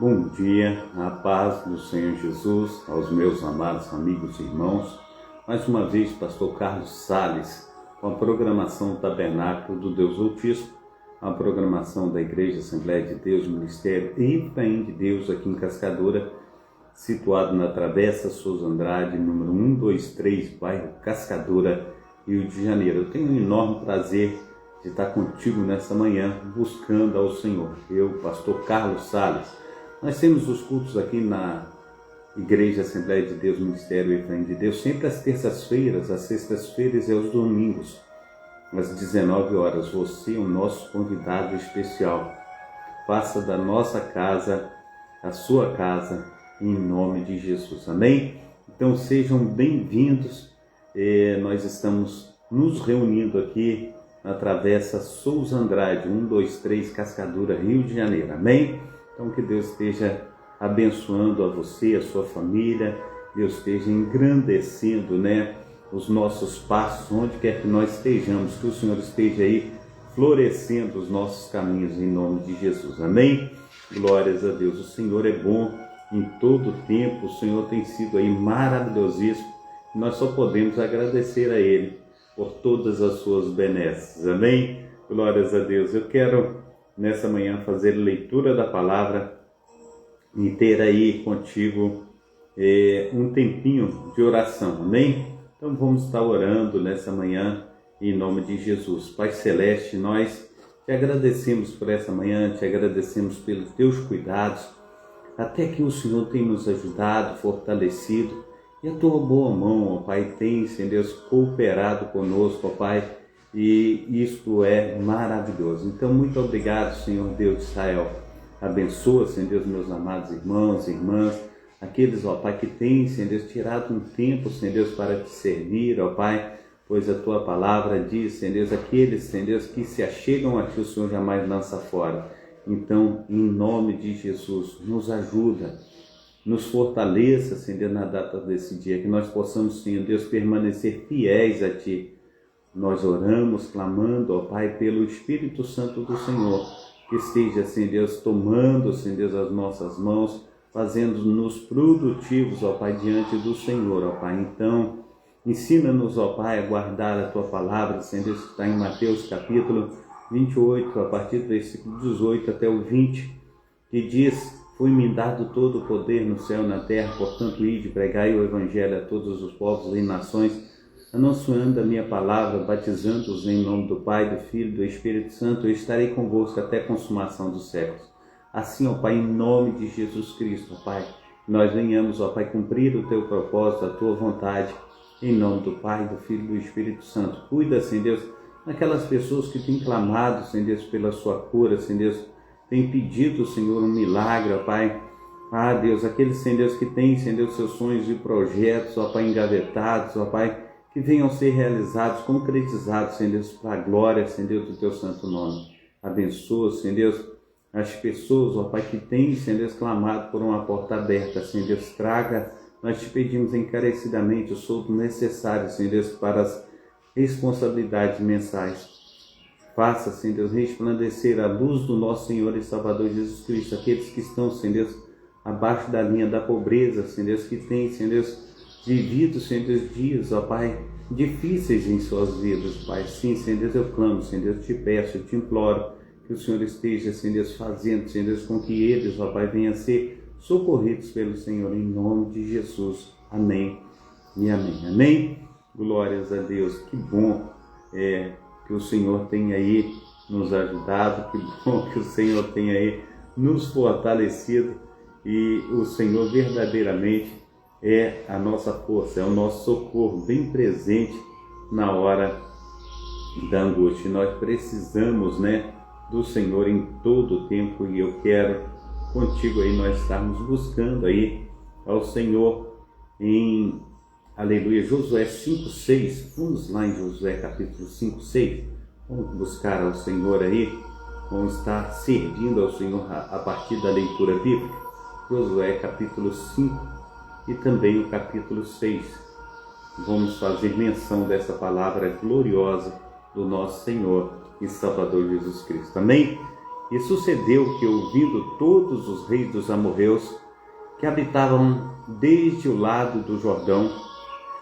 Bom dia, a paz do Senhor Jesus, aos meus amados amigos e irmãos. Mais uma vez, pastor Carlos Sales, com a programação Tabernáculo do Deus Altíssimo, a programação da Igreja Assembleia de Deus, Ministério Efraim de Deus, aqui em Cascadura, situado na Travessa Souza Andrade, número 123, bairro Cascadura, Rio de Janeiro. Eu tenho um enorme prazer de estar contigo nessa manhã, buscando ao Senhor. Eu, pastor Carlos Sales. Nós temos os cultos aqui na Igreja Assembleia de Deus, Ministério Efraim de Deus, sempre às terças-feiras, às sextas-feiras e aos domingos, às 19 horas. Você é o nosso convidado especial. Faça da nossa casa a sua casa, em nome de Jesus. Amém? Então sejam bem-vindos. Nós estamos nos reunindo aqui na Travessa Souza Andrade, 123, Cascadura, Rio de Janeiro. Amém? Então que Deus esteja abençoando a você, a sua família, Deus esteja engrandecendo, os nossos passos, onde quer que nós estejamos, que o Senhor esteja aí florescendo os nossos caminhos em nome de Jesus. Amém? Glórias a Deus. O Senhor é bom em todo tempo, o Senhor tem sido aí maravilhosíssimo. Nós só podemos agradecer a Ele por todas as suas benesses. Amém? Glórias a Deus. Eu quero nessa manhã fazer leitura da palavra e ter aí contigo um tempinho de oração, amém? Então vamos estar orando nessa manhã em nome de Jesus. Pai Celeste, nós te agradecemos por essa manhã, te agradecemos pelos teus cuidados, até que o Senhor tem nos ajudado, fortalecido, e a tua boa mão, ó Pai, tem, Senhor Deus, cooperado conosco, ó Pai, e isto é maravilhoso. Então, muito obrigado, Senhor Deus de Israel. Abençoa, Senhor Deus, meus amados irmãos e irmãs, aqueles, ó Pai, que têm, Senhor Deus, tirado um tempo, Senhor Deus, para te servir, ó Pai, pois a tua palavra diz, Senhor Deus, aqueles, Senhor Deus, que se achegam a ti, o Senhor jamais lança fora. Então, em nome de Jesus, nos ajuda, nos fortaleça, Senhor Deus, na data desse dia, que nós possamos, Senhor Deus, permanecer fiéis a ti. Nós oramos, clamando, ó Pai, pelo Espírito Santo do Senhor, que esteja, Senhor Deus, tomando, Senhor Deus, as nossas mãos, fazendo-nos produtivos, ó Pai, diante do Senhor, ó Pai. Então, ensina-nos, ó Pai, a guardar a Tua palavra, Senhor Deus, que está em Mateus capítulo 28, a partir do versículo 18 até o 20, que diz: foi-me dado todo o poder no céu e na terra, portanto, ide, pregai o Evangelho a todos os povos e nações, anunciando a minha palavra, batizando-os em nome do Pai, do Filho e do Espírito Santo. Eu estarei convosco até a consumação dos séculos. Assim, ó Pai, em nome de Jesus Cristo, ó Pai, nós venhamos, ó Pai, cumprir o Teu propósito, a Tua vontade, em nome do Pai, do Filho e do Espírito Santo. Cuida, Senhor Deus, daquelas pessoas que têm clamado, Senhor Deus, pela sua cura, Senhor Deus, têm pedido, Senhor, um milagre, ó Pai. Ah, Deus, aqueles, Senhor Deus, que têm, Senhor Deus, seus sonhos e projetos, ó Pai, engavetados, ó Pai, que venham ser realizados, concretizados, Senhor Deus, para a glória, Senhor Deus, do Teu santo nome. Abençoa, Senhor Deus, as pessoas, ó Pai, que têm, Senhor Deus, clamado por uma porta aberta, Senhor Deus, traga, nós te pedimos encarecidamente o soldo necessário, Senhor Deus, para as responsabilidades mensais. Faça, Senhor Deus, resplandecer a luz do nosso Senhor e Salvador Jesus Cristo, aqueles que estão, Senhor Deus, abaixo da linha da pobreza, Senhor Deus, que têm, Senhor Deus, vivido, Senhor Deus, dias, ó Pai, difíceis em suas vidas, Pai. Sim, Senhor Deus, eu clamo, Senhor Deus, te peço, eu te imploro que o Senhor esteja, Senhor Deus, fazendo, Senhor Deus, com que eles, ó Pai, venham a ser socorridos pelo Senhor, em nome de Jesus. Amém e amém. Amém? Glórias a Deus. Que bom que o Senhor tenha aí nos ajudado, que bom que o Senhor tenha aí nos fortalecido, e o Senhor verdadeiramente é a nossa força, é o nosso socorro bem presente na hora da angústia. Nós precisamos, do Senhor em todo o tempo, e eu quero contigo aí nós estarmos buscando aí ao Senhor em, aleluia, Josué 5:6. Vamos lá em Josué capítulo 5:6. Vamos buscar ao Senhor aí, vamos estar servindo ao Senhor a partir da leitura bíblica. Josué capítulo 5 e também o capítulo 6. Vamos fazer menção dessa palavra gloriosa do nosso Senhor e Salvador Jesus Cristo. Amém? E sucedeu que, ouvindo todos os reis dos amorreus, que habitavam desde o lado do Jordão,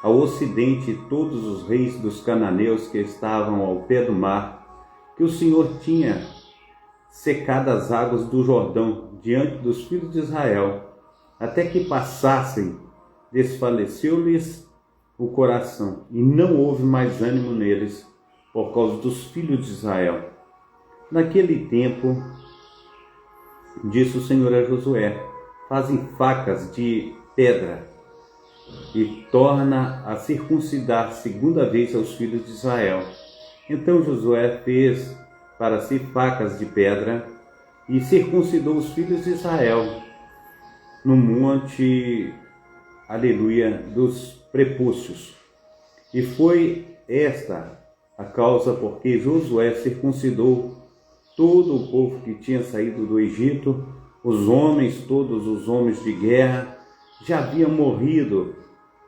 ao ocidente, todos os reis dos cananeus que estavam ao pé do mar, que o Senhor tinha secado as águas do Jordão diante dos filhos de Israel, até que passassem, desfaleceu-lhes o coração, e não houve mais ânimo neles, por causa dos filhos de Israel. Naquele tempo, disse o Senhor a Josué: fazem facas de pedra e torna a circuncidar segunda vez aos filhos de Israel. Então Josué fez para si facas de pedra e circuncidou os filhos de Israel no monte, aleluia, dos prepúcios. E foi esta a causa porque Josué circuncidou todo o povo que tinha saído do Egito. Os homens, todos os homens de guerra, já haviam morrido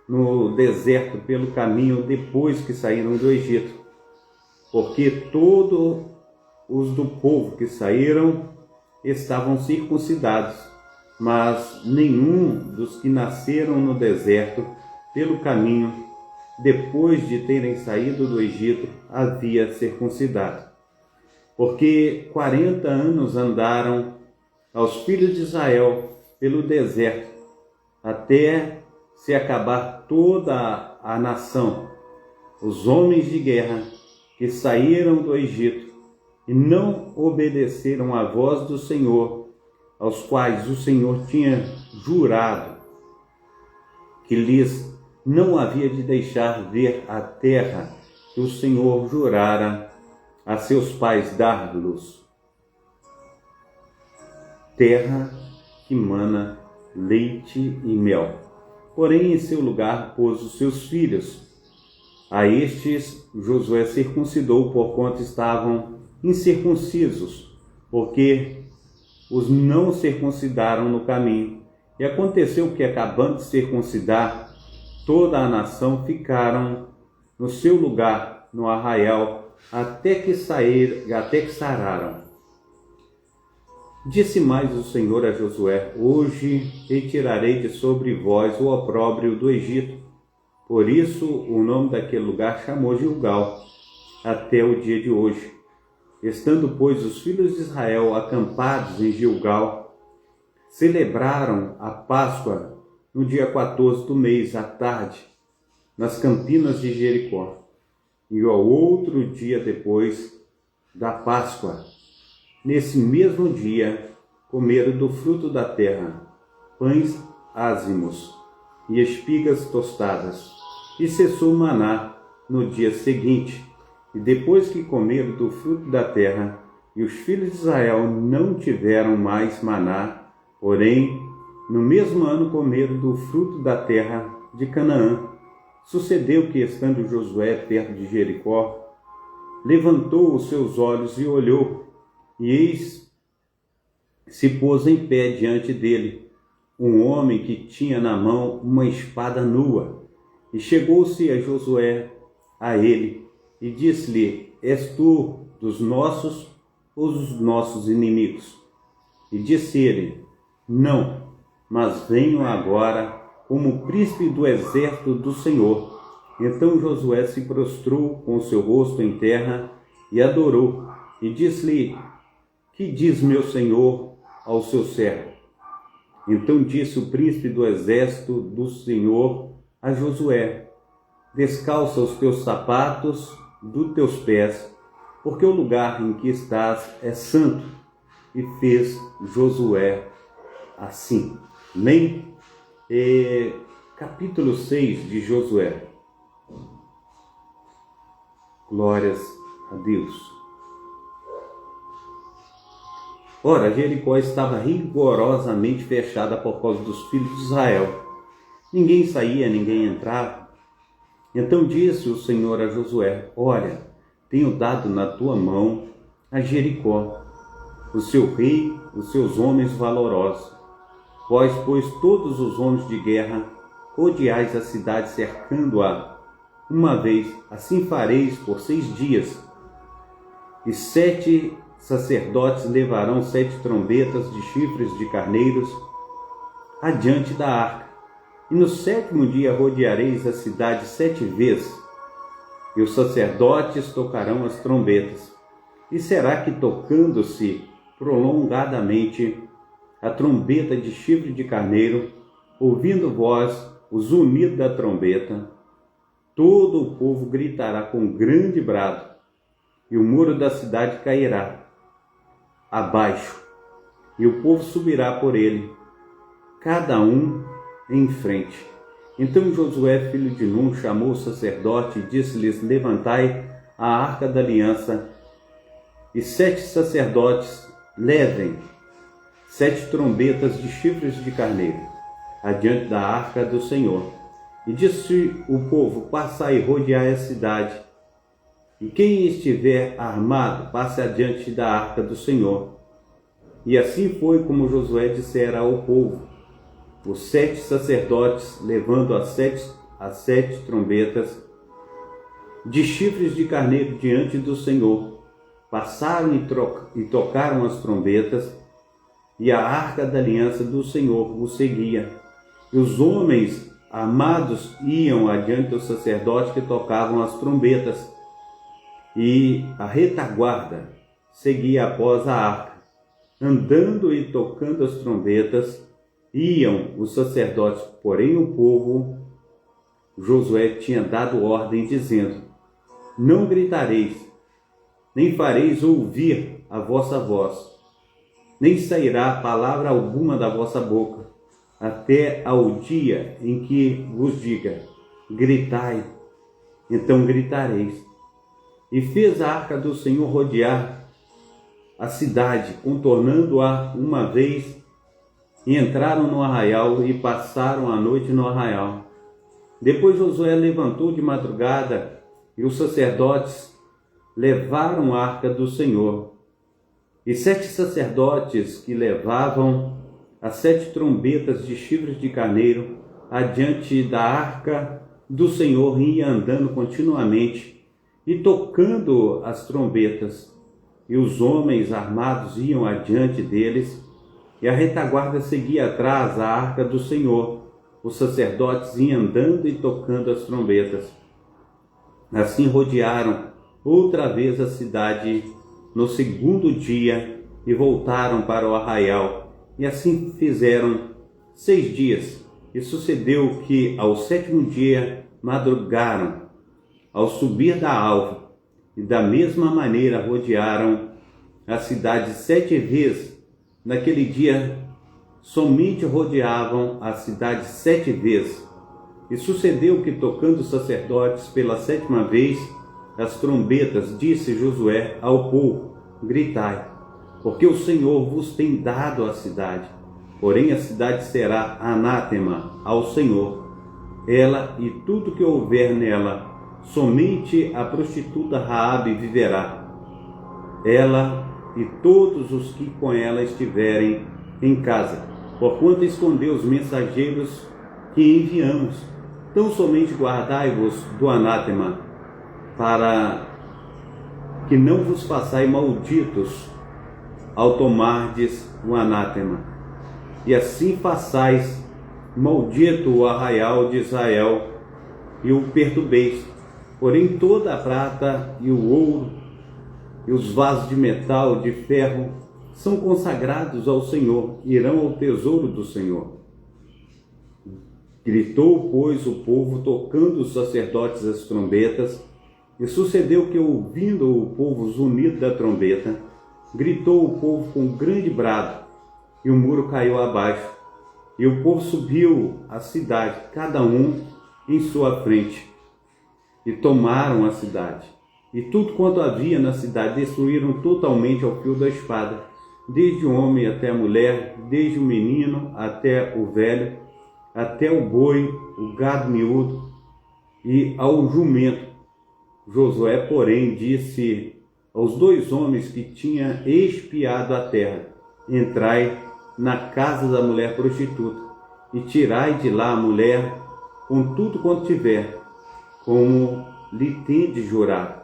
no deserto pelo caminho depois que saíram do Egito, porque todos os do povo que saíram estavam circuncidados, mas nenhum dos que nasceram no deserto pelo caminho depois de terem saído do Egito havia circuncidado. Porque 40 anos andaram aos filhos de Israel pelo deserto, até se acabar toda a nação, os homens de guerra que saíram do Egito e não obedeceram à voz do Senhor, aos quais o Senhor tinha jurado que lhes não havia de deixar ver a terra que o Senhor jurara a seus pais dar-los, terra que mana leite e mel. Porém, em seu lugar pôs os seus filhos. A estes Josué circuncidou, porquanto estavam incircuncisos, porque os não circuncidaram no caminho. E aconteceu que, acabando de circuncidar, toda a nação ficaram no seu lugar, no arraial, até que sararam. Disse mais o Senhor a Josué: hoje retirarei de sobre vós o opróbrio do Egito. Por isso o nome daquele lugar chamou Gilgal, até o dia de hoje. Estando, pois, os filhos de Israel acampados em Gilgal, celebraram a Páscoa no dia 14 do mês, à tarde, nas campinas de Jericó. E ao outro dia depois da Páscoa, nesse mesmo dia, comeram do fruto da terra, pães ázimos e espigas tostadas, e cessou o maná no dia seguinte. E depois que comeram do fruto da terra, e os filhos de Israel não tiveram mais maná, porém, no mesmo ano comeram do fruto da terra de Canaã. Sucedeu que, estando Josué perto de Jericó, levantou os seus olhos e olhou, e eis se pôs em pé diante dele um homem que tinha na mão uma espada nua. E chegou-se a Josué a ele e disse-lhe: és tu dos nossos ou dos nossos inimigos? E disse ele: não, mas venho agora como príncipe do exército do Senhor. Então Josué se prostrou com o seu rosto em terra e adorou, e disse-lhe: que diz meu senhor ao seu servo? Então disse o príncipe do exército do Senhor a Josué: descalça os teus sapatos dos teus pés, porque o lugar em que estás é santo. E fez Josué assim. Amém? Capítulo 6 de Josué. Glórias a Deus. Ora, Jericó estava rigorosamente fechada por causa dos filhos de Israel. Ninguém saía, ninguém entrava. Então disse o Senhor a Josué: olha, tenho dado na tua mão a Jericó, o seu rei, os seus homens valorosos. Vós, pois, todos os homens de guerra, rodeais a cidade cercando-a uma vez. Assim fareis por 6 dias. E 7 sacerdotes levarão 7 trombetas de chifres de carneiros adiante da arca. E no 7º dia rodeareis a cidade 7 vezes, e os sacerdotes tocarão as trombetas. E será que, tocando-se prolongadamente a trombeta de chifre de carneiro, ouvindo vós o zunido da trombeta, todo o povo gritará com grande brado, e o muro da cidade cairá abaixo, e o povo subirá por ele, cada um em frente. Então Josué, filho de Num, chamou o sacerdote e disse-lhes: levantai a arca da aliança, e 7 sacerdotes levem 7 trombetas de chifres de carneiro adiante da arca do Senhor. E disse o povo: passai e rodeai a cidade, e quem estiver armado passe adiante da arca do Senhor. E assim foi como Josué dissera ao povo. Os 7 sacerdotes, levando as sete trombetas de chifres de carneiro diante do Senhor, passaram e tocaram as trombetas, e a arca da aliança do Senhor os seguia. E os homens armados iam adiante dos sacerdotes que tocavam as trombetas, e a retaguarda seguia após a arca. Andando e tocando as trombetas, iam os sacerdotes, porém o povo, Josué tinha dado ordem, dizendo: não gritareis, nem fareis ouvir a vossa voz, nem sairá palavra alguma da vossa boca, até ao dia em que vos diga: gritai, então gritareis. E fez a arca do Senhor rodear a cidade, contornando-a uma vez, e entraram no arraial e passaram a noite no arraial. Depois Josué levantou de madrugada, e os sacerdotes levaram a arca do Senhor. E 7 sacerdotes que levavam as 7 trombetas de chifres de carneiro adiante da arca do Senhor iam andando continuamente e tocando as trombetas. E os homens armados iam adiante deles, e a retaguarda seguia atrás a arca do Senhor. Os sacerdotes iam andando e tocando as trombetas. Assim rodearam outra vez a cidade no 2º dia e voltaram para o arraial. E assim fizeram 6 dias. E sucedeu que ao 7º dia madrugaram ao subir da alva, e da mesma maneira rodearam a cidade 7 vezes. Naquele dia somente rodeavam a cidade 7 vezes. E sucedeu que, tocando os sacerdotes pela 7ª vez as trombetas, disse Josué ao povo: gritai, porque o Senhor vos tem dado a cidade. Porém a cidade será anátema ao Senhor, ela e tudo que houver nela. Somente a prostituta Raabe viverá, ela e todos os que com ela estiverem em casa, porquanto escondeu os mensageiros que enviamos. Tão somente guardai-vos do anátema, para que não vos façais malditos ao tomardes o anátema. E assim façais maldito o arraial de Israel e o perturbeis. Porém toda a prata e o ouro e os vasos de metal, de ferro, são consagrados ao Senhor, irão ao tesouro do Senhor. Gritou, pois, o povo, tocando os sacerdotes as trombetas, e sucedeu que, ouvindo o povo o zunido da trombeta, gritou o povo com grande brado, e o muro caiu abaixo, e o povo subiu à cidade, cada um em sua frente, e tomaram a cidade. E tudo quanto havia na cidade destruíram totalmente ao fio da espada, desde o homem até a mulher, desde o menino até o velho, até o boi, o gado miúdo e ao jumento. Josué, porém, disse aos 2 homens que tinha espiado a terra: entrai na casa da mulher prostituta e tirai de lá a mulher com tudo quanto tiver, como lhe tendes jurado.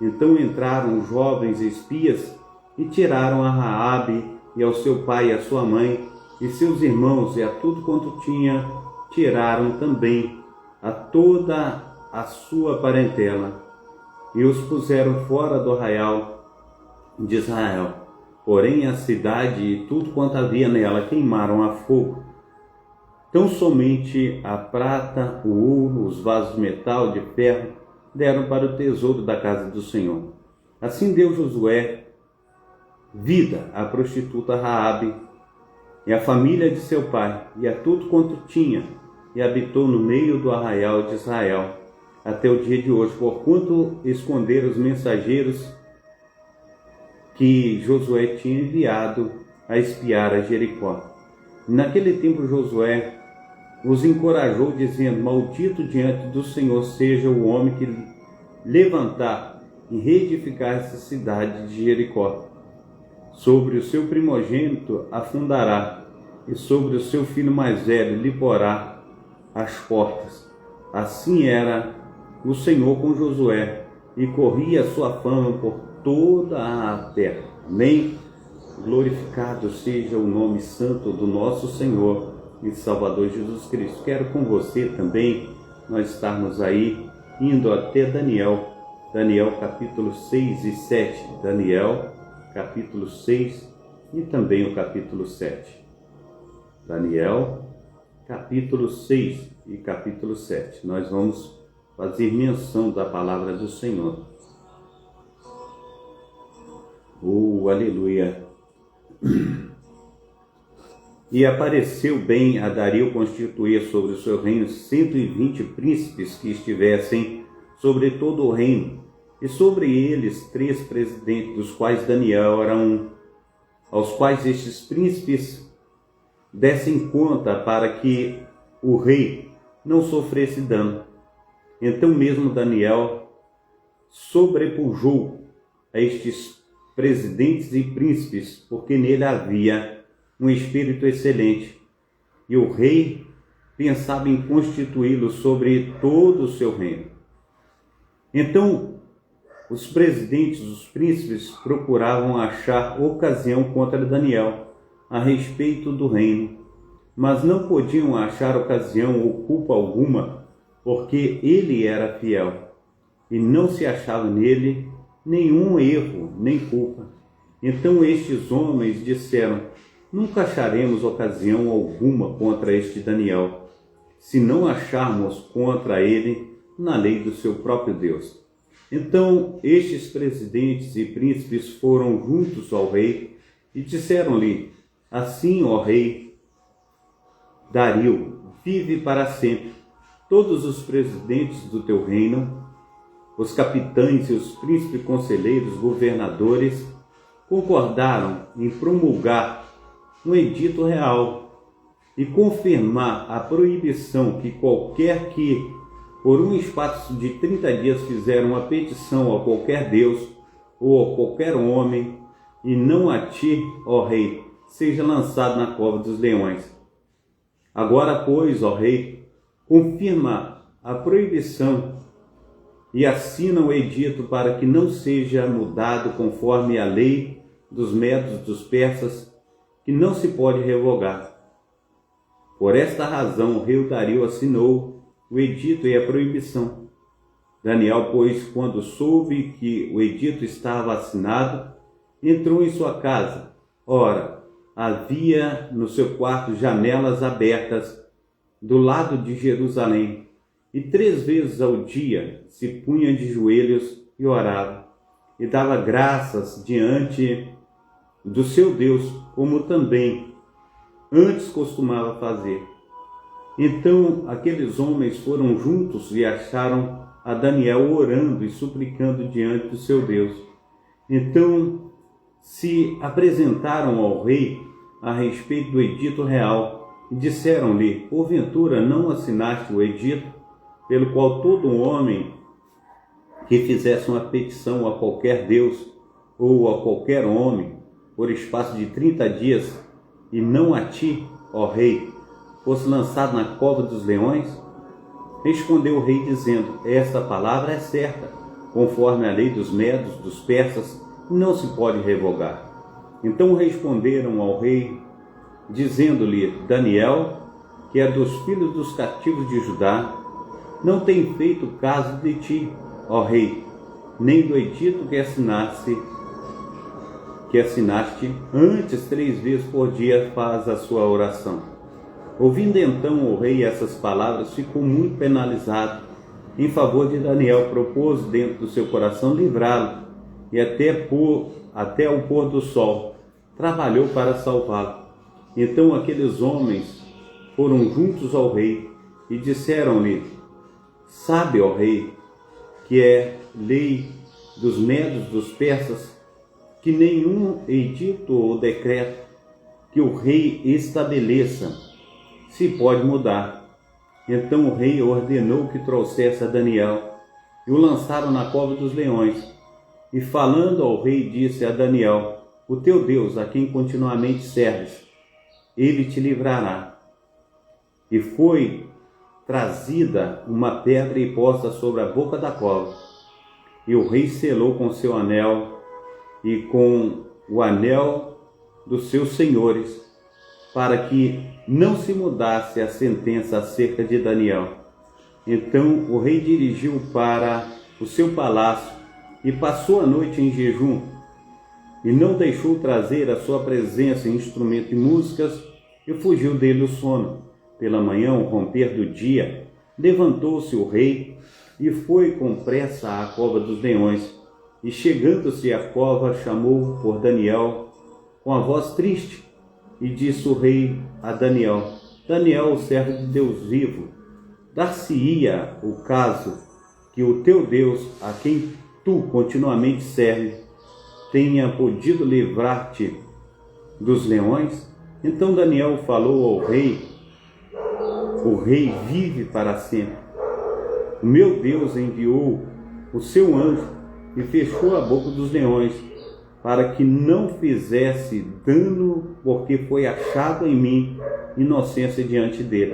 Então entraram os jovens espias e tiraram a Raabe e ao seu pai e a sua mãe e seus irmãos e a tudo quanto tinha, tiraram também a toda a sua parentela e os puseram fora do arraial de Israel. Porém a cidade e tudo quanto havia nela queimaram a fogo. Tão somente a prata, o ouro, os vasos de metal, de ferro, deram para o tesouro da casa do Senhor. Assim deu Josué vida à prostituta Raabe e à família de seu pai e a tudo quanto tinha, e habitou no meio do arraial de Israel até o dia de hoje, porquanto esconderam os mensageiros que Josué tinha enviado a espiar a Jericó. Naquele tempo Josué os encorajou, dizendo: maldito diante do Senhor seja o homem que levantar e reedificar essa cidade de Jericó. Sobre o seu primogênito a fundará, e sobre o seu filho mais velho lhe porá as portas. Assim era o Senhor com Josué, e corria a sua fama por toda a terra. Amém? Glorificado seja o nome santo do nosso Senhor e Salvador Jesus Cristo. Quero com você também nós estarmos aí indo até Daniel capítulo 6 e 7. Daniel capítulo 6 e também o capítulo 7. Daniel capítulo 6 e capítulo 7. Nós vamos fazer menção da palavra do Senhor. Aleluia! E apareceu bem a Dario constituir sobre o seu reino 120 príncipes que estivessem sobre todo o reino, e sobre eles 3 presidentes, dos quais Daniel era um, aos quais estes príncipes dessem conta para que o rei não sofresse dano. Então mesmo Daniel sobrepujou a estes presidentes e príncipes, porque nele havia um espírito excelente, e o rei pensava em constituí-lo sobre todo o seu reino. Então os presidentes, os príncipes, procuravam achar ocasião contra Daniel a respeito do reino, mas não podiam achar ocasião ou culpa alguma, porque ele era fiel, e não se achava nele nenhum erro nem culpa. Então estes homens disseram: nunca acharemos ocasião alguma contra este Daniel, se não acharmos contra ele na lei do seu próprio Deus. Então estes presidentes e príncipes foram juntos ao rei e disseram-lhe: assim, ó rei Dario, vive para sempre. Todos os presidentes do teu reino, os capitães e os príncipes conselheiros, governadores, concordaram em promulgar um edito real e confirmar a proibição que qualquer que, por um espaço de 30 dias, fizer uma petição a qualquer Deus ou a qualquer homem, e não a ti, ó rei, seja lançado na cova dos leões. Agora, pois, ó rei, confirma a proibição e assina o edito para que não seja mudado conforme a lei dos medos, dos persas, que não se pode revogar. Por esta razão o rei Dario assinou o edito e a proibição. Daniel, pois, quando soube que o edito estava assinado, entrou em sua casa. Ora, havia no seu quarto janelas abertas do lado de Jerusalém, e 3 vezes ao dia se punha de joelhos e orava, e dava graças diante do seu Deus, como também antes costumava fazer. Então aqueles homens foram juntos e acharam a Daniel orando e suplicando diante do seu Deus. Então se apresentaram ao rei a respeito do edito real e disseram-lhe: porventura não assinaste o edito, pelo qual todo homem que fizesse uma petição a qualquer Deus ou a qualquer homem por espaço de 30 dias, e não a ti, ó rei, fosse lançado na cova dos leões? Respondeu o rei dizendo: esta palavra é certa, conforme a lei dos medos, dos persas, não se pode revogar. Então responderam ao rei, dizendo-lhe: Daniel, que é dos filhos dos cativos de Judá, não tem feito caso de ti, ó rei, nem do edito que assinaste, antes 3 vezes por dia faz a sua oração. Ouvindo então o rei essas palavras, ficou muito penalizado. Em favor de Daniel, propôs dentro do seu coração livrá-lo, e até o pôr do sol trabalhou para salvá-lo. Então aqueles homens foram juntos ao rei e disseram-lhe: Sabe, ó rei, que é lei dos medos, dos persas, que nenhum edito ou decreto que o rei estabeleça se pode mudar. Então o rei ordenou que trouxesse a Daniel e o lançaram na cova dos leões. E falando ao rei, disse a Daniel: O teu Deus, a quem continuamente serves, ele te livrará. E foi trazida uma pedra e posta sobre a boca da cova. E o rei selou com seu anel e com o anel dos seus senhores, para que não se mudasse a sentença acerca de Daniel. Então o rei dirigiu para o seu palácio e passou a noite em jejum, e não deixou trazer à sua presença instrumento e músicas, e fugiu dele o sono. Pela manhã, ao romper do dia, levantou-se o rei e foi com pressa à cova dos leões. E chegando-se à cova, chamou por Daniel com a voz triste, e disse o rei a Daniel: Daniel, o servo de Deus vivo, dar-se-ia o caso que o teu Deus, a quem tu continuamente serves, tenha podido livrar-te dos leões? Então Daniel falou ao rei: O rei vive para sempre. O meu Deus enviou o seu anjo e fechou a boca dos leões, para que não fizesse dano, porque foi achado em mim inocência diante dele.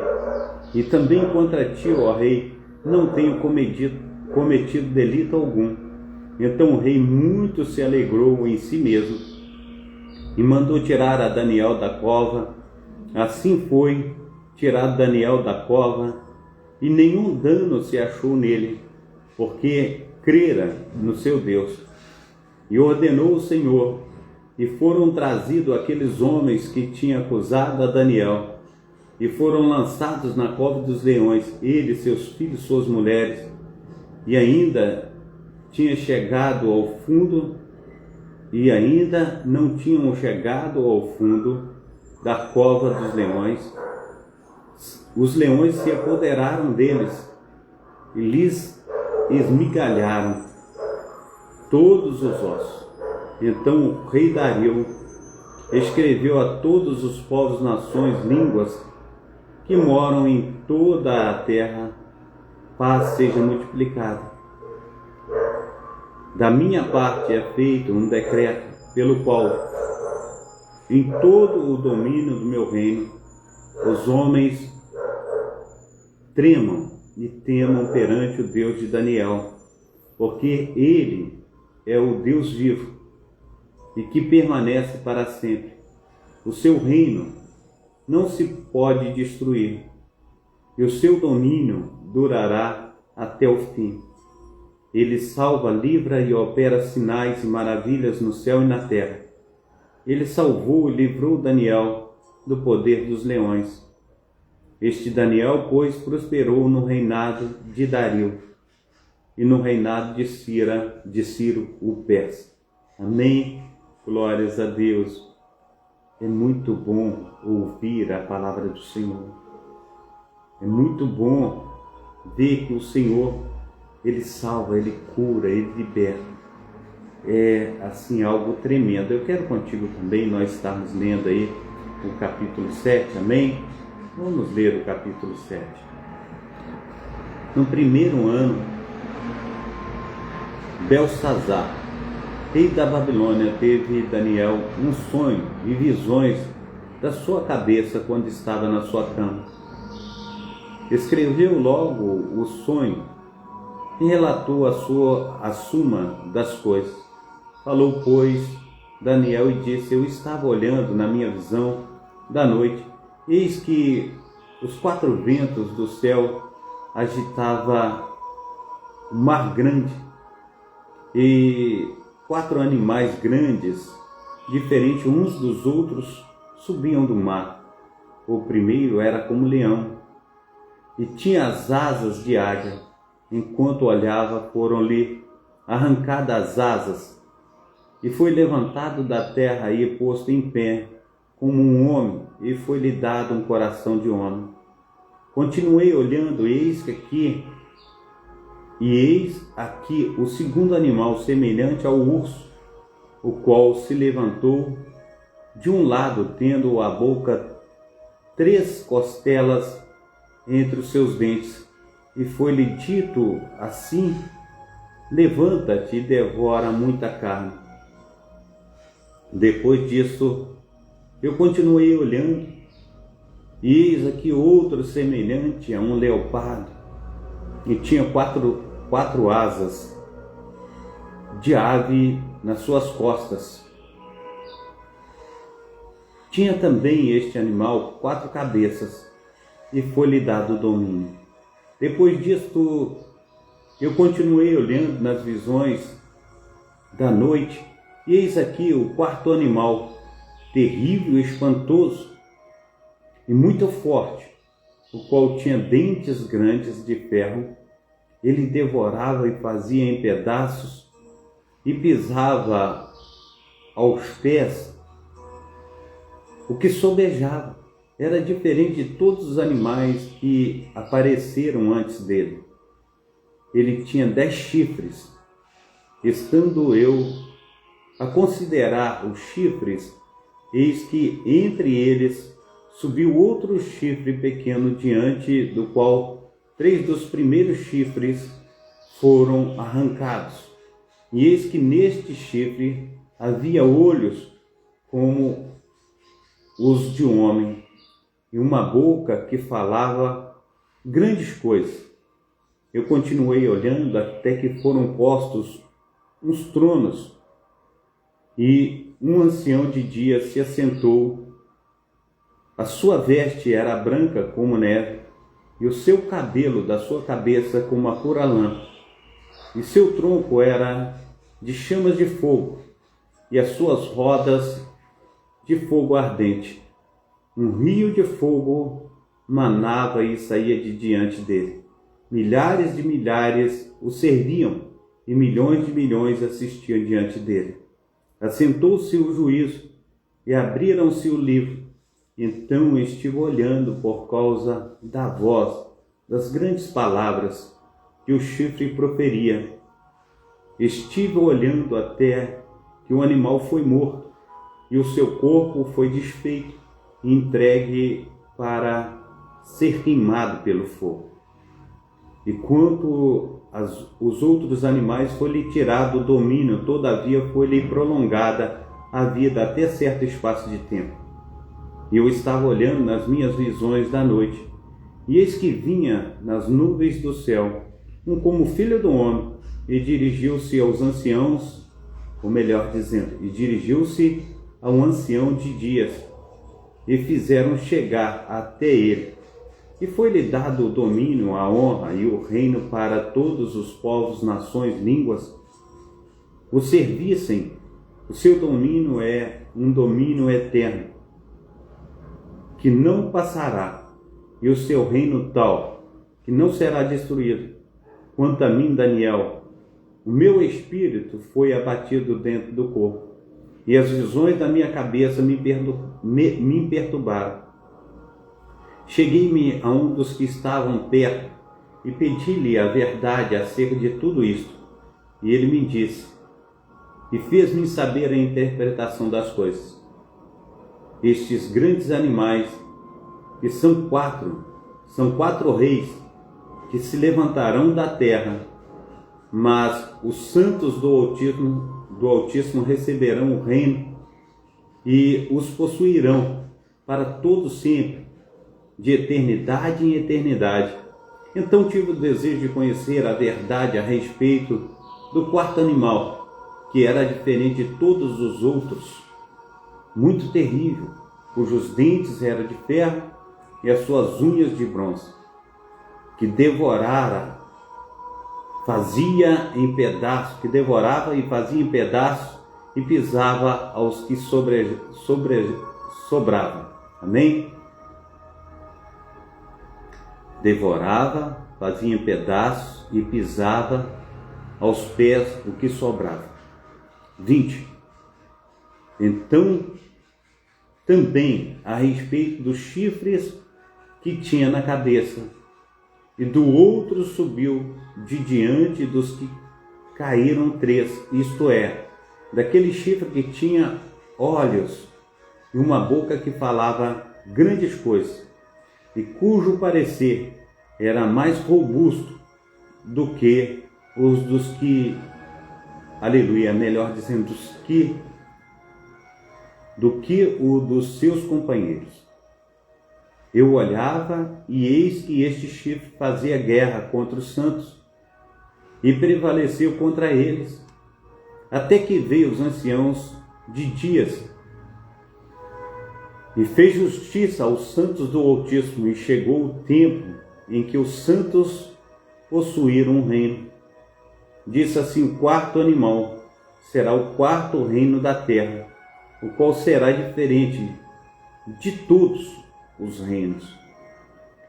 E também contra ti, ó rei, não tenho cometido delito algum. Então o rei muito se alegrou em si mesmo e mandou tirar a Daniel da cova. Assim foi tirado Daniel da cova, e nenhum dano se achou nele, porque crera no seu Deus. E ordenou o Senhor, e foram trazidos aqueles homens que tinham acusado a Daniel, e foram lançados na cova dos leões, ele, seus filhos, suas mulheres, e ainda tinha chegado ao fundo, e ainda não tinham chegado ao fundo da cova dos leões. Os leões se apoderaram deles e lhes esmigalharam todos os ossos. Então o rei Dario escreveu a todos os povos, nações, línguas que moram em toda a terra: paz seja multiplicada. Da minha parte é feito um decreto pelo qual, em todo o domínio do meu reino, os homens tremam e temam perante o Deus de Daniel, porque ele é o Deus vivo e que permanece para sempre. O seu reino não se pode destruir, e o seu domínio durará até o fim. Ele salva, livra e opera sinais e maravilhas no céu e na terra. Ele salvou e livrou Daniel do poder dos leões. Este Daniel, pois, prosperou no reinado de Dario e no reinado de Ciro o persa. Amém? Glórias a Deus. É muito bom ouvir a palavra do Senhor. É muito bom ver que o Senhor, Ele salva, Ele cura, Ele liberta. É assim algo tremendo. Eu quero contigo também, nós estamos lendo aí o capítulo 7, amém? Vamos ler o capítulo 7. No primeiro ano, Belsazar, rei da Babilônia, teve Daniel um sonho e visões da sua cabeça quando estava na sua cama. Escreveu logo o sonho e relatou a suma das coisas. Falou, pois, Daniel e disse: eu estava olhando na minha visão da noite, eis que os 4 ventos do céu agitava o mar grande, e 4 animais grandes, diferentes uns dos outros, subiam do mar. O primeiro era como leão, e tinha as asas de águia. Enquanto olhava, foram-lhe arrancadas as asas, e foi levantado da terra e posto em pé, como um homem, e foi-lhe dado um coração de homem. Continuei olhando, eis aqui o segundo animal, semelhante ao urso, o qual se levantou de um lado, tendo a boca 3 costelas entre os seus dentes, e foi-lhe dito assim: levanta-te e devora muita carne. Depois disso, eu continuei olhando, e eis aqui outro semelhante a um leopardo, e tinha quatro asas de ave nas suas costas. Tinha também este animal 4 cabeças, e foi-lhe dado domínio. Depois disto, eu continuei olhando nas visões da noite, e eis aqui o 4º animal, terrível e espantoso, e muito forte, o qual tinha dentes grandes de ferro. Ele devorava e fazia em pedaços, e pisava aos pés o que sobejava. Era diferente de todos os animais que apareceram antes dele. Ele tinha 10 chifres. Estando eu a considerar os chifres, eis que entre eles subiu outro chifre pequeno, diante do qual 3 dos primeiros chifres foram arrancados. E eis que neste chifre havia olhos como os de um homem, e uma boca que falava grandes coisas. Eu continuei olhando até que foram postos uns tronos, e um ancião de dia se assentou. A sua veste era branca como neve, e o seu cabelo da sua cabeça como a pura lã, e seu tronco era de chamas de fogo, e as suas rodas de fogo ardente. Um rio de fogo manava e saía de diante dele. Milhares de milhares o serviam, e milhões de milhões assistiam diante dele. Assentou-se o juízo, e abriram-se o livro. Então estive olhando por causa da voz, das grandes palavras que o chifre proferia. Estive olhando até que o animal foi morto, e o seu corpo foi desfeito e entregue para ser queimado pelo fogo. E quanto os outros animais, foi-lhe tirado o domínio, todavia foi-lhe prolongada a vida até certo espaço de tempo. E eu estava olhando nas minhas visões da noite, e eis que vinha nas nuvens do céu um como filho do homem, e dirigiu-se aos anciãos, ou melhor dizendo, e dirigiu-se a um ancião de dias, e fizeram chegar até ele. E foi-lhe dado o domínio, a honra e o reino para todos os povos, nações, línguas o servissem. O seu domínio é um domínio eterno, que não passará, e o seu reino tal, que não será destruído. Quanto a mim, Daniel, o meu espírito foi abatido dentro do corpo, e as visões da minha cabeça me perturbaram. Cheguei-me a um dos que estavam perto, e pedi-lhe a verdade acerca de tudo isto. E ele me disse, e fez-me saber a interpretação das coisas. Estes grandes animais, que são quatro reis, que se levantarão da terra, mas os santos do Altíssimo receberão o reino e os possuirão para todo sempre, de eternidade em eternidade. Então tive o desejo de conhecer a verdade a respeito do 4º animal, que era diferente de todos os outros, muito terrível, cujos dentes eram de ferro e as suas unhas de bronze, que devorava e fazia em pedaços e pisava aos que sobravam. Amém? Devorava, fazia em pedaços e pisava aos pés o que sobrava. 20. Então, também a respeito dos chifres que tinha na cabeça, e do outro subiu de diante dos que caíram 3, isto é, daquele chifre que tinha olhos e uma boca que falava grandes coisas, e cujo parecer era mais robusto do que os dos que, aleluia, melhor dizendo, do que o dos seus companheiros. Eu olhava e eis que este chifre fazia guerra contra os santos e prevaleceu contra eles, até que veio os anciãos de dias e fez justiça aos santos do Altíssimo, e chegou o tempo em que os santos possuíram um reino. Disse assim: o quarto animal será o quarto reino da terra, o qual será diferente de todos os reinos,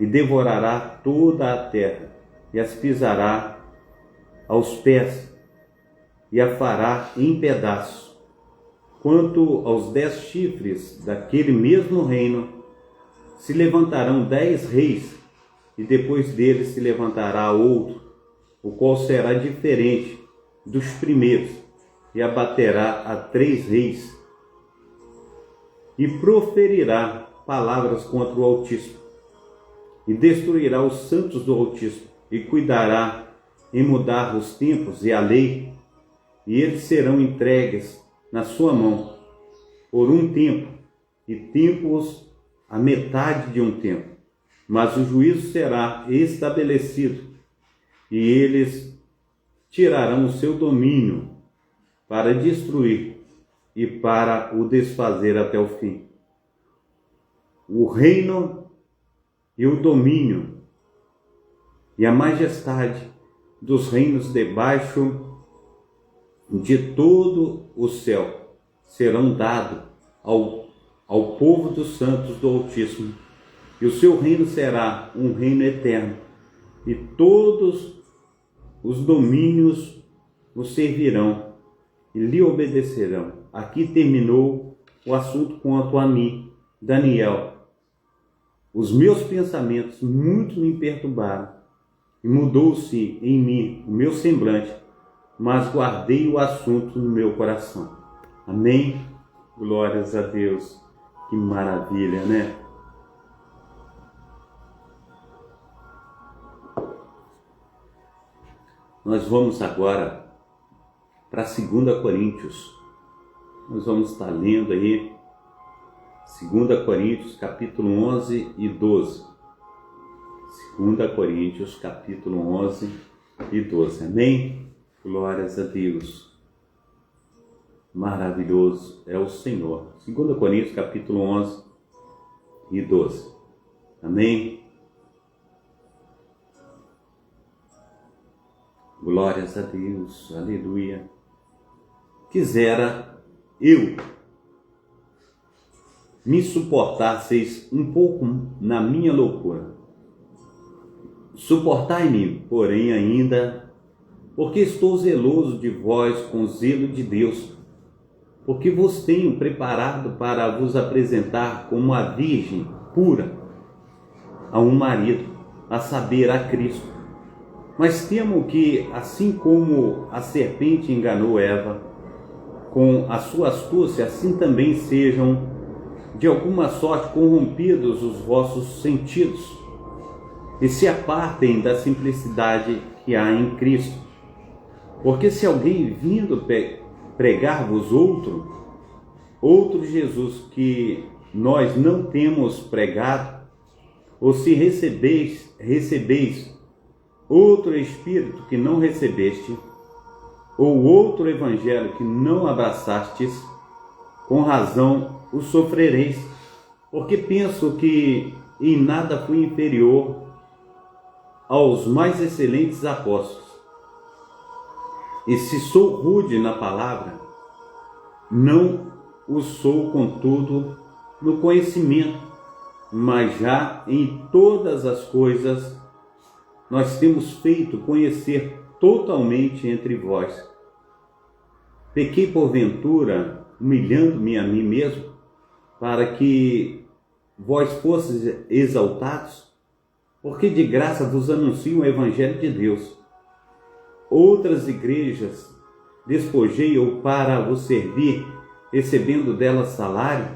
e devorará toda a terra, e as pisará aos pés, e a fará em pedaços. Quanto aos 10 chifres daquele mesmo reino, se levantarão 10 reis, e depois deles se levantará outro, o qual será diferente dos primeiros, e abaterá a 3 reis, e proferirá palavras contra o Altíssimo, e destruirá os santos do Altíssimo, e cuidará em mudar os tempos e a lei, e eles serão entregues na sua mão por um tempo, e tempos a metade de um tempo, mas o juízo será estabelecido, e eles tirarão o seu domínio para destruir e para o desfazer até o fim. O reino e o domínio e a majestade dos reinos debaixo de todo o céu serão dados ao povo dos santos do Altíssimo, e o seu reino será um reino eterno, e todos os domínios o servirão e lhe obedecerão. Aqui terminou o assunto quanto a mim, Daniel. Os meus pensamentos muito me perturbaram, e mudou-se em mim o meu semblante, mas guardei o assunto no meu coração. Amém? Glórias a Deus. Que maravilha, né? Nós vamos agora para 2 Coríntios. Nós vamos estar lendo aí 2 Coríntios, capítulo 11 e 12. 2 Coríntios, capítulo 11 e 12. Amém? Glórias a Deus. Maravilhoso é o Senhor. 2 Coríntios, capítulo 11 e 12. Amém? Glórias a Deus. Aleluia. Quisera eu me suportasseis um pouco na minha loucura. Suportai-me, porém, ainda, porque estou zeloso de vós com zelo de Deus, porque vos tenho preparado para vos apresentar como a virgem pura a um marido, a saber, a Cristo. Mas temo que, assim como a serpente enganou Eva com a sua astúcia, assim também sejam de alguma sorte corrompidos os vossos sentidos, e se apartem da simplicidade que há em Cristo. Porque se alguém vindo pregar-vos outro Jesus que nós não temos pregado, ou se recebeis outro Espírito que não recebeste, ou outro evangelho que não abraçastes, com razão o sofrereis, porque penso que em nada fui inferior aos mais excelentes apóstolos. E se sou rude na palavra, não o sou, contudo, no conhecimento, mas já em todas as coisas nós temos feito conhecer totalmente entre vós. Pequei porventura, humilhando-me a mim mesmo, para que vós fosseis exaltados, porque de graça vos anuncio o Evangelho de Deus. Outras igrejas despojei-o para vos servir, recebendo delas salário,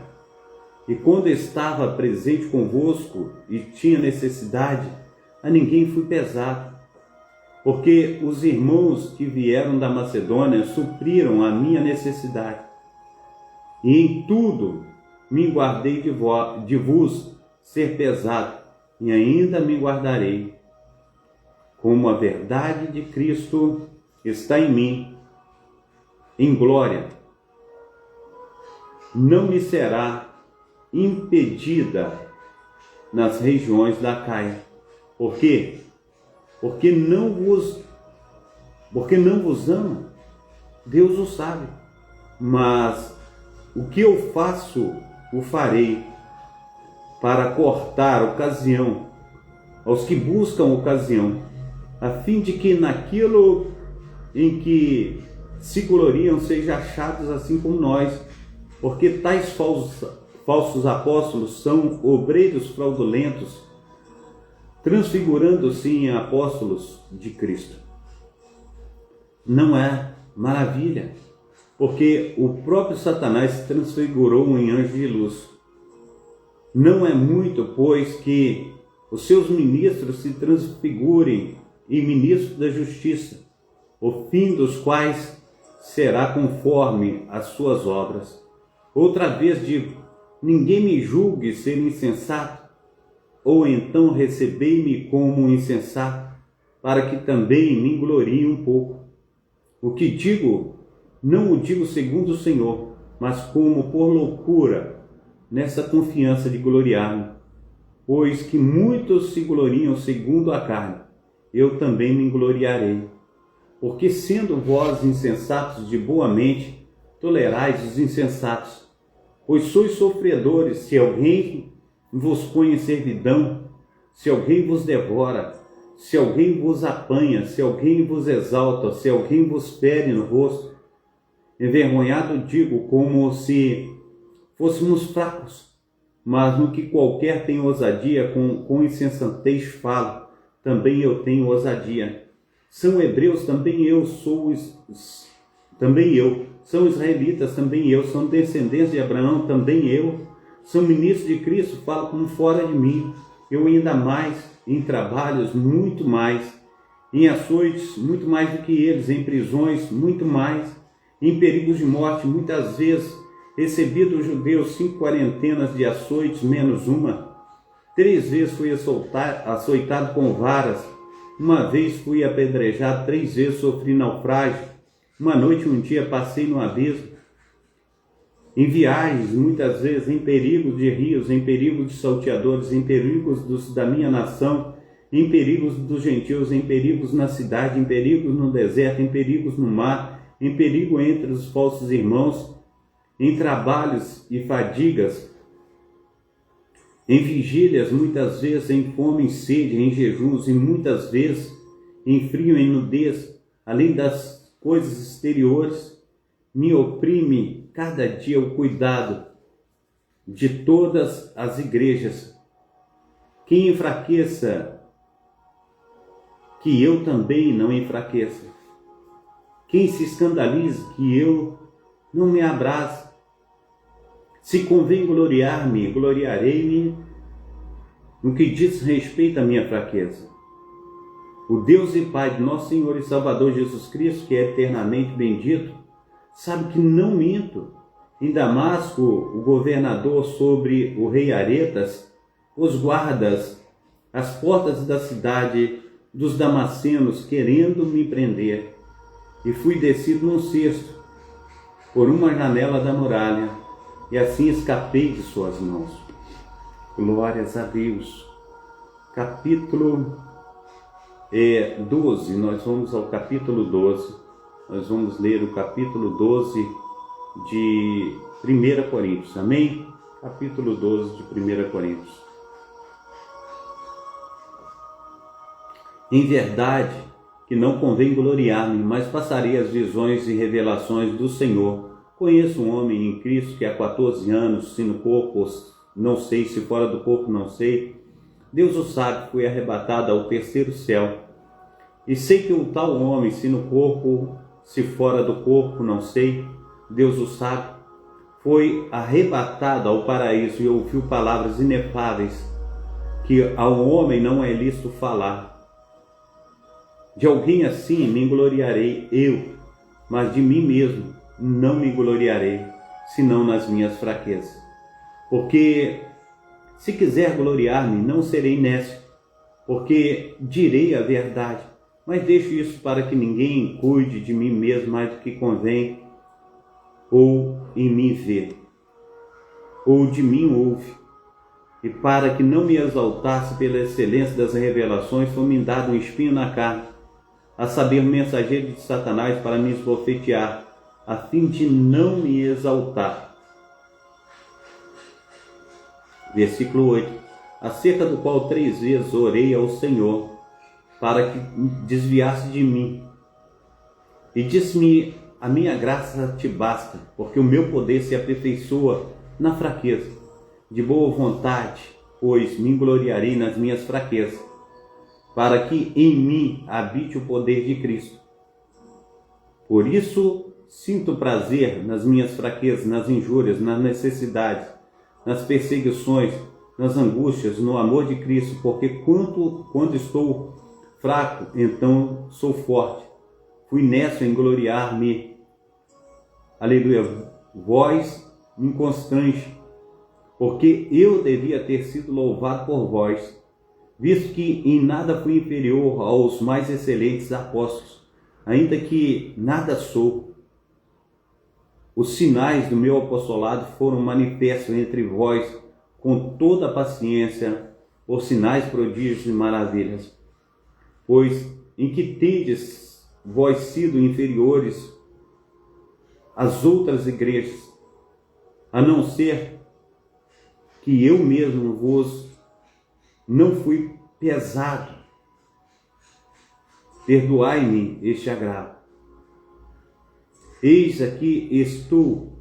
e quando estava presente convosco e tinha necessidade, a ninguém fui pesado, porque os irmãos que vieram da Macedônia supriram a minha necessidade. E em tudo me guardei de vos ser pesado, e ainda me guardarei, como a verdade de Cristo está em mim, em glória, não me será impedida nas regiões da Acaia. Por quê? Porque não vos ama. Deus o sabe. Mas o que eu faço, o farei, para cortar ocasião aos que buscam ocasião, a fim de que naquilo em que se gloriam sejam achados assim como nós, porque tais falsos apóstolos são obreiros fraudulentos, transfigurando-se em apóstolos de Cristo. Não é maravilha, porque o próprio Satanás se transfigurou em anjo de luz. Não é muito, pois, que os seus ministros se transfigurem em ministros da justiça, o fim dos quais será conforme as suas obras. Outra vez digo, ninguém me julgue ser insensato, ou então recebei-me como insensato, para que também me glorie um pouco. O que digo, não o digo segundo o Senhor, mas como por loucura, nessa confiança de gloriar-me. Pois que muitos se gloriam segundo a carne, eu também me gloriarei. Porque sendo vós insensatos de boa mente, tolerais os insensatos, pois sois sofredores. Se alguém vos põe em servidão, se alguém vos devora, se alguém vos apanha, se alguém vos exalta, se alguém vos fere no rosto, envergonhado digo, como se fôssemos fracos, mas no que qualquer tem ousadia, com insensatez falo, também eu tenho ousadia. São hebreus, também eu sou, também eu. São israelitas, também eu. São descendentes de Abraão, também eu. São ministros de Cristo, falo como fora de mim. Eu ainda mais, em trabalhos, muito mais. Em açoites, muito mais do que eles. Em prisões, muito mais. Em perigos de morte, muitas vezes. Recebi dos judeus 5 quarentenas de açoites, menos uma. 3 vezes fui açoitado com varas. Uma vez fui apedrejado, 3 vezes sofri naufrágio. Uma noite, um dia, passei no abismo. Em viagens, muitas vezes, em perigos de rios, em perigos de salteadores, em perigos da minha nação, em perigos dos gentios, em perigos na cidade, em perigos no deserto, em perigos no mar, em perigo entre os falsos irmãos, em trabalhos e fadigas, em vigílias, muitas vezes, em fome e sede, em jejuns, e muitas vezes, em frio e nudez, além das coisas exteriores, me oprime cada dia o cuidado de todas as igrejas. Quem enfraqueça, que eu também não enfraqueça. Quem se escandalize, que eu não me abrace. Se convém gloriar-me, gloriarei-me no que diz respeito à minha fraqueza. O Deus e Pai de nosso Senhor e Salvador Jesus Cristo, que é eternamente bendito, sabe que não minto. Em Damasco, o governador sobre o rei Aretas, os guardas, as portas da cidade dos damascenos, querendo me prender. e fui descido num cesto por uma janela da muralha, e assim escapei de suas mãos. Glórias a Deus. Capítulo 12, nós vamos ao capítulo 12, nós vamos ler o capítulo 12 de 1 Coríntios, amém? Capítulo 12 de 1 Coríntios. Em verdade que não convém gloriar-me, mas passarei as visões e revelações do Senhor. Conheço um homem em Cristo que há 14 anos, se no corpo não sei, se fora do corpo não sei, Deus o sabe, foi arrebatado ao terceiro céu. E sei que o tal homem, se no corpo, se fora do corpo não sei, Deus o sabe, foi arrebatado ao paraíso e ouviu palavras inefáveis, que ao homem não é lícito falar. De alguém assim me gloriarei eu, mas de mim mesmo não me gloriarei, senão nas minhas fraquezas. Porque se quiser gloriar-me, não serei nécio, porque direi a verdade, mas deixo isso para que ninguém cuide de mim mesmo mais do que convém, ou em mim vê, ou de mim ouve. E para que não me exaltasse pela excelência das revelações, foi-me dado um espinho na carne, a saber, mensageiro de Satanás para me esbofetear, a fim de não me exaltar. Versículo 8. Acerca do qual 3 vezes orei ao Senhor, para que desviasse de mim. E disse-me, a minha graça te basta, porque o meu poder se aperfeiçoa na fraqueza. De boa vontade, pois me gloriarei nas minhas fraquezas, para que em mim habite o poder de Cristo. Por isso sinto prazer nas minhas fraquezas, nas injúrias, nas necessidades, nas perseguições, nas angústias, no amor de Cristo, porque quando estou fraco, então sou forte. Fui nécio em gloriar-me. Aleluia. Vós me constrange, porque eu devia ter sido louvado por vós, visto que em nada fui inferior aos mais excelentes apóstolos, ainda que nada sou. Os sinais do meu apostolado foram manifestos entre vós com toda a paciência, por sinais, prodígios e maravilhas. Pois em que tendes vós sido inferiores às outras igrejas, a não ser que eu mesmo vos não fui pesado? Perdoai-me este agravo. Eis aqui estou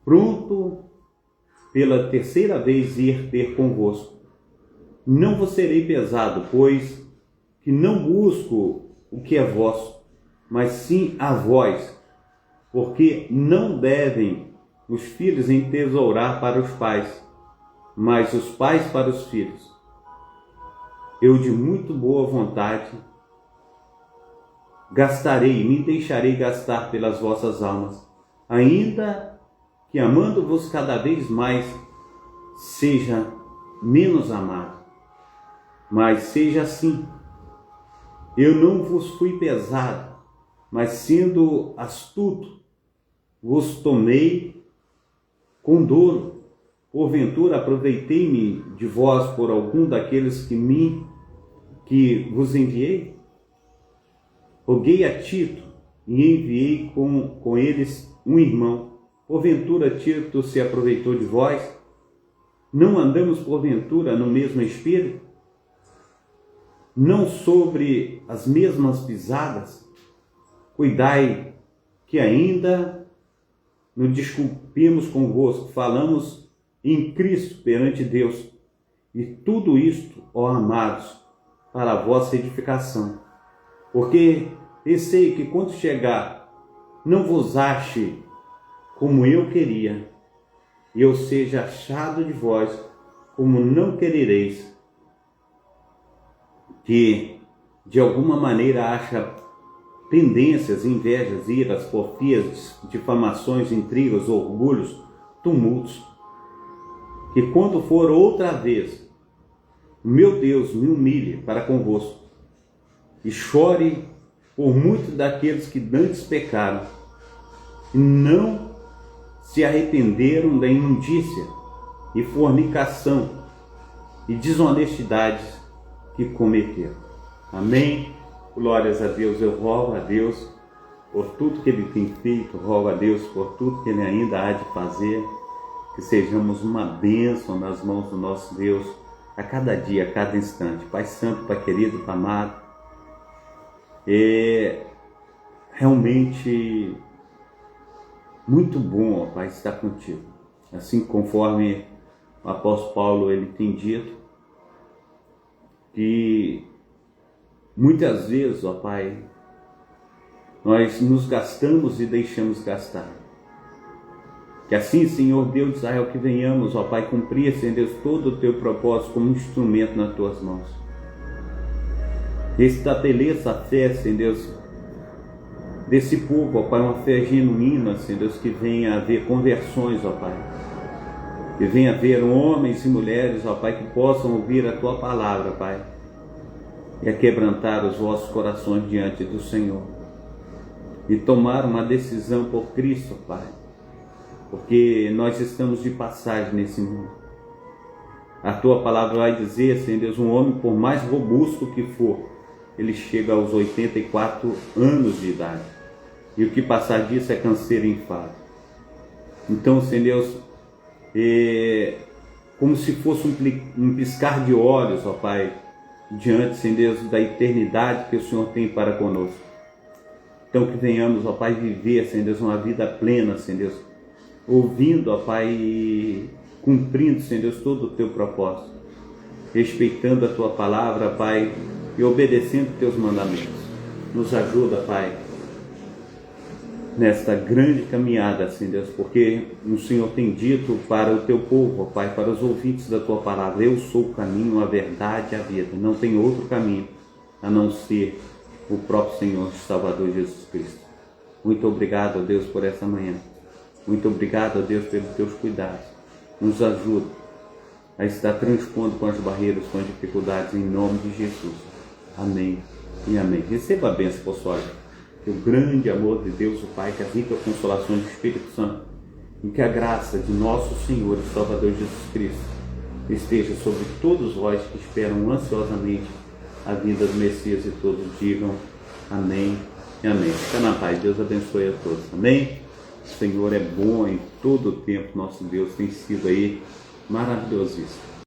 pronto pela 3ª vez ir ter convosco. Não vos serei pesado, pois que não busco o que é vosso, mas sim a vós, porque não devem os filhos entesourar para os pais, mas os pais para os filhos. Eu de muito boa vontade gastarei, me deixarei gastar pelas vossas almas, ainda que amando-vos cada vez mais, seja menos amado. Mas seja assim. Eu não vos fui pesado, mas sendo astuto, vos tomei com dolo. Porventura aproveitei-me de vós por algum daqueles que vos enviei? Roguei a Tito e enviei com eles um irmão. Porventura Tito se aproveitou de vós? Não andamos porventura no mesmo espírito? Não sobre as mesmas pisadas? Cuidai que ainda nos desculpemos convosco, falamos em Cristo perante Deus, e tudo isto, ó amados, para a vossa edificação. Porque pensei que quando chegar, não vos ache como eu queria, e eu seja achado de vós como não querereis, que de alguma maneira acha pendências, invejas, iras, porfias, difamações, intrigas, orgulhos, tumultos, que quando for outra vez, meu Deus me humilhe para convosco, e chore por muitos daqueles que antes pecaram e não se arrependeram da imundícia e fornicação e desonestidades que cometeram. Amém? Glórias a Deus. Eu rogo a Deus por tudo que Ele tem feito, rogo a Deus por tudo que Ele ainda há de fazer, que sejamos uma bênção nas mãos do nosso Deus a cada dia, a cada instante. Pai Santo, Pai querido, Pai amado, é realmente muito bom, ó Pai, estar contigo. Assim conforme o apóstolo Paulo ele tem dito, que muitas vezes, ó Pai, nós nos gastamos e deixamos gastar. Que assim, Senhor Deus de Israel, que venhamos, ó Pai, cumprir, Senhor Deus, todo o Teu propósito como instrumento nas Tuas mãos. Estabeleça a fé, Senhor Deus, desse povo, ó Pai, uma fé genuína, Senhor Deus, que venha a haver conversões, ó Pai. Que venha a haver homens e mulheres, ó Pai, que possam ouvir a Tua palavra, Pai, e a quebrantar os vossos corações diante do Senhor. E tomar uma decisão por Cristo, Pai, porque nós estamos de passagem nesse mundo. A Tua palavra vai dizer, Senhor Deus, um homem, por mais robusto que for, ele chega aos 84 anos de idade. E o que passar disso é canseiro e enfado. Então, Senhor Deus, como se fosse um piscar de olhos, ó Pai, diante, Senhor Deus, da eternidade que o Senhor tem para conosco. Então que venhamos, ó Pai, viver, Senhor Deus, uma vida plena, Senhor Deus, ouvindo, ó Pai, e cumprindo, Senhor Deus, todo o Teu propósito, respeitando a Tua palavra, Pai, e obedecendo Teus mandamentos. Nos ajuda, Pai, nesta grande caminhada, Senhor Deus, porque o Senhor tem dito para o Teu povo, ó Pai, para os ouvintes da Tua palavra: eu sou o caminho, a verdade e a vida. Não tem outro caminho a não ser o próprio Senhor e Salvador Jesus Cristo. Muito obrigado, ó Deus, por essa manhã. Muito obrigado, ó Deus, pelos Teus cuidados. Nos ajuda a estar transpondo com as barreiras, com as dificuldades, em nome de Jesus. Amém e amém. Receba a bênção, apostólica, que o grande amor de Deus, o Pai, que as ricas consolações do Espírito Santo, e que a graça de nosso Senhor e Salvador Jesus Cristo esteja sobre todos vós que esperam ansiosamente a vinda do Messias, e todos digam amém e amém. Fica na paz. Deus abençoe a todos. Amém? O Senhor é bom em todo o tempo. Nosso Deus tem sido aí maravilhosíssimo.